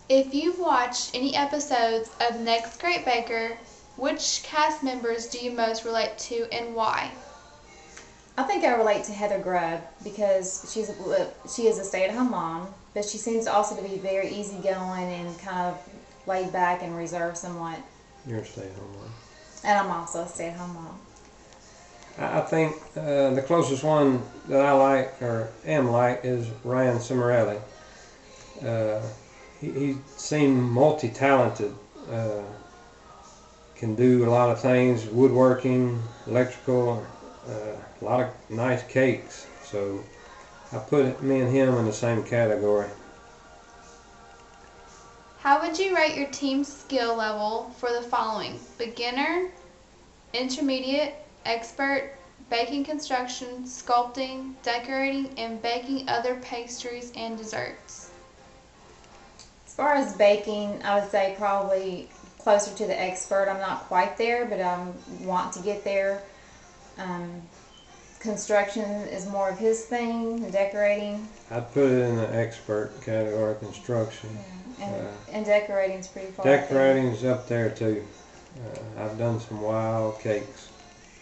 If you've watched any episodes of Next Great Baker, which cast members do you most relate to and why? I think I relate to Heather Grubb because she is a stay-at-home mom, but she seems also to be very easygoing and kind of laid back and reserved somewhat. You're a stay-at-home mom. And I'm also a stay-at-home mom. I think the closest one that I like or am like is Ryan Cimarelli. He seemed multi-talented. Can do a lot of things, woodworking, electrical, a lot of nice cakes. So I put me and him in the same category. How would you rate your team's skill level for the following: beginner, intermediate, expert, baking construction, sculpting, decorating, and baking other pastries and desserts? As far as baking, I would say probably closer to the expert. I'm not quite there, but I want to get there. Um, Construction is more of his thing, decorating. I'd put it in the expert category, construction. And decorating is pretty far. Decorating's up there too. I've done some wild cakes.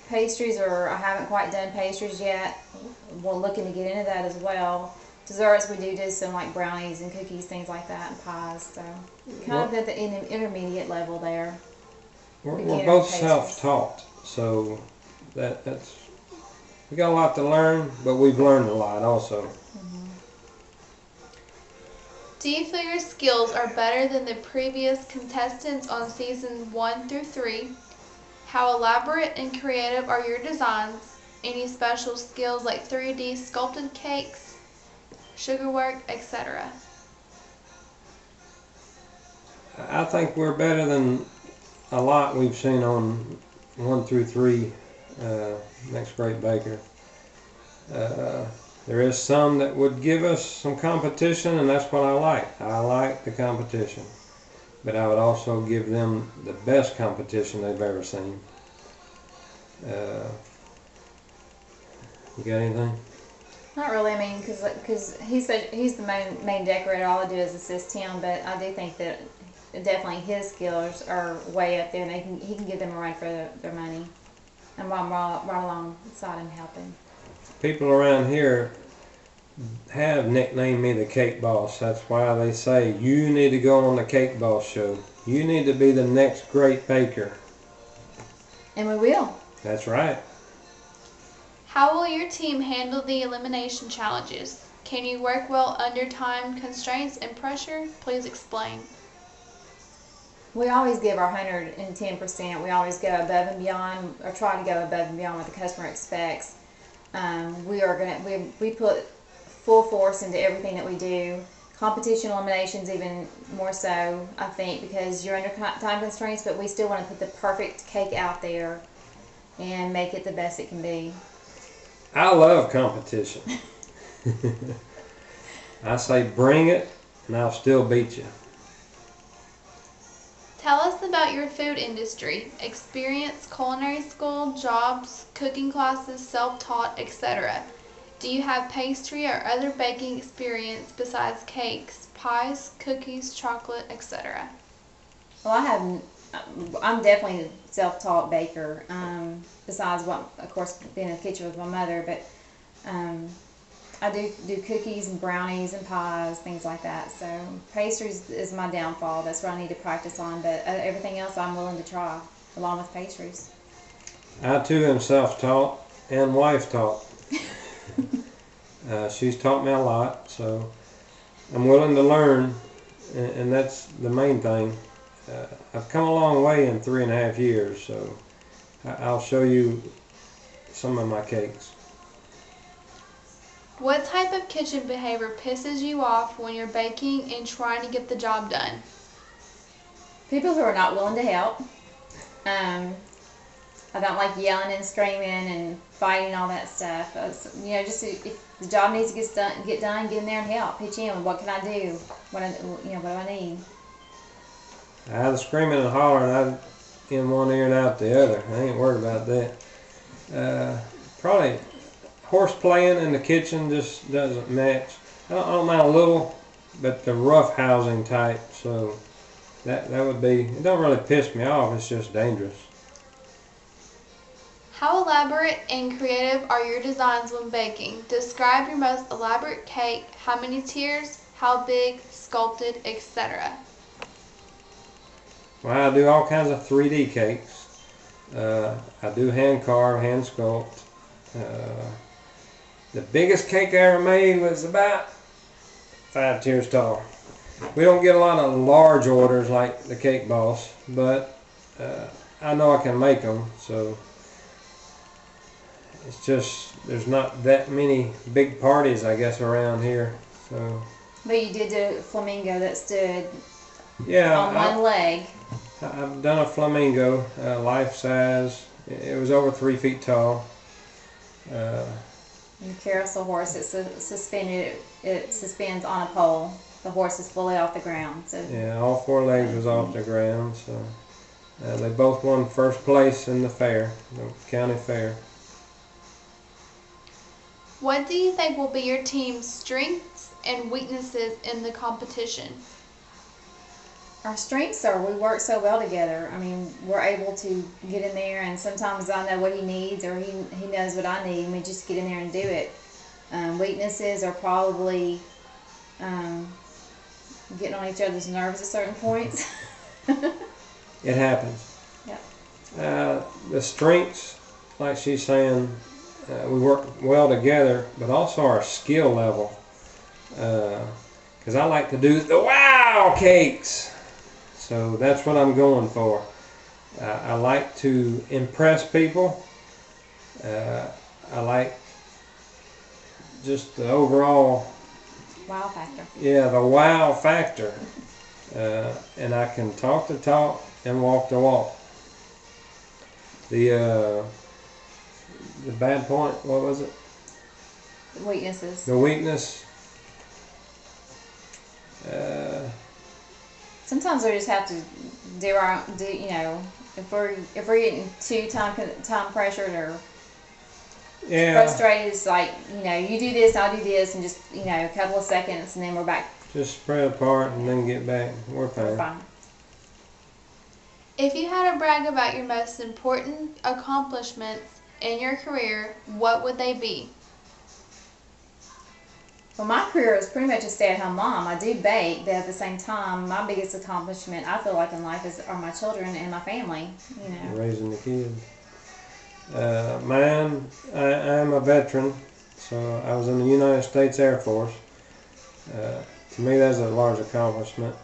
Pastries, or I haven't quite done pastries yet. We're looking to get into that as well. Desserts, we do some like brownies and cookies, things like that, and pies. So kind of at the intermediate level there. We're both self-taught, so that's we got a lot to learn, but we've learned a lot also. Do you feel your skills are better than the previous contestants on seasons 1 through 3? How elaborate and creative are your designs? Any special skills like 3D sculpted cakes, sugar work, etc.? I think we're better than a lot we've seen on 1 through 3 Next Great Baker. There is some that would give us some competition, and that's what I like. I like the competition. But I would also give them the best competition they've ever seen. You got anything? Not really. I mean, because he's the main decorator. All I do is assist him. But I do think that definitely his skills are way up there, and he can give them a run for their money. And I'm right alongside him helping. People around here have nicknamed me the Cake Boss. That's why they say, you need to go on the Cake Boss show. You need to be the next great baker. And we will. That's right. How will your team handle the elimination challenges? Can you work well under time constraints and pressure? Please explain. We always give our 110%. We always go above and beyond, or try to go above and beyond what the customer expects. We put full force into everything that we do. Competition eliminations even more so, I think, because you're under time constraints, but we still want to put the perfect cake out there and make it the best it can be. I love competition. I say bring it, and I'll still beat you. Tell us about your food industry, experience, culinary school, jobs, cooking classes, self-taught, etc. Do you have pastry or other baking experience besides cakes, pies, cookies, chocolate, etc.? Well, I'm definitely a self-taught baker, besides what, of course, being in the kitchen with my mother, but I do cookies and brownies and pies, things like that. So pastries is my downfall. That's what I need to practice on, but everything else I'm willing to try, along with pastries. I too am self-taught and wife-taught. She's taught me a lot, so I'm willing to learn, and that's the main thing. I've come a long way in 3.5 years, so I'll show you some of my cakes. What type of kitchen behavior pisses you off when you're baking and trying to get the job done? People who are not willing to help. I don't like yelling and screaming and fighting and all that stuff. Just if the job needs to get done, get in there and help. Pitch in. What can I do? What do I need? The screaming and hollering, I in one ear and out the other. I ain't worried about that. Probably horse playing in the kitchen just doesn't match. I don't mind a little, but the rough housing type. So that would be. It don't really piss me off. It's just dangerous. How elaborate and creative are your designs when baking? Describe your most elaborate cake. How many tiers? How big? Sculpted, etc. Well, I do all kinds of 3D cakes. I do hand carve, hand sculpt. The biggest cake I ever made was about 5 tiers tall. We don't get a lot of large orders like the Cake Boss, but I know I can make them, so it's just there's not that many big parties, I guess, around here. So But you did do a flamingo that stood yeah, on one leg. I've done a flamingo, life size. It was over 3 feet tall. And the carousel horse, it's suspended. It suspends on a pole. The horse is fully off the ground. So Yeah, all 4 legs was off the ground. So they both won first place in the fair, the county fair. What do you think will be your team's strengths and weaknesses in the competition? our strengths are we work so well together. I mean, we're able to get in there, and sometimes I know what he needs, or he knows what I need, and we just get in there and do it. Weaknesses are probably getting on each other's nerves at certain points. It happens. Yeah. The strengths, like she's saying, we work well together, but also our skill level. Because I like to do the wow cakes. So that's what I'm going for. I like to impress people. I like just the overall, Wow factor. yeah, the wow factor. And I can talk the talk and walk the walk. The bad point, what was it? Weaknesses. The weakness. Sometimes we just have to do our you know, if we're getting too time pressured or Yeah, frustrated, it's like, you know, you do this, I'll do this, and just, you know, a couple of seconds, and then we're back. just spread apart and then get back. We're We're fine. fine. If you had to brag about your most important accomplishments in your career, what would they be? Well, my career is pretty much a stay-at-home mom. I do bake, but at the same time, my biggest accomplishment I feel like in life are my children and my family. You know. Raising the kids. Mine, I'm a veteran, so I was in the United States Air Force. To me, that's a large accomplishment.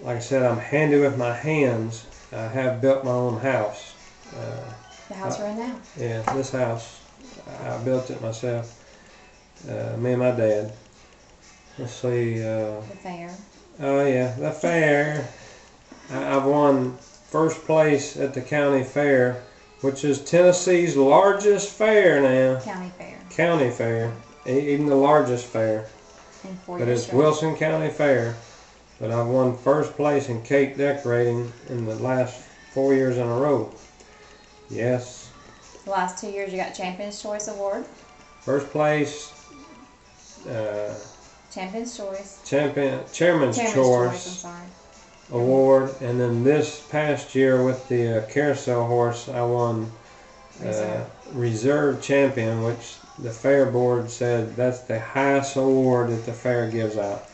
Like I said, I'm handy with my hands. I have built my own house. The house we're in now. Yeah, this house, I built it myself. Me and my dad. Let's see. The fair. Oh yeah, the fair. I've won first place at the county fair, which is Tennessee's largest fair now. County fair. County fair, even the largest fair. In 4 But it's districts. Wilson County Fair. But I've won first place in cake decorating in the last 4 years in a row. Yes. The last 2 years you got Champion's Choice Award. First place, Champion's Choice. Chairman's Chairman's Choice, I'm Choice sorry. Award, and then this past year with the carousel horse, I won Reserve Champion, which the fair board said that's the highest award that the fair gives out.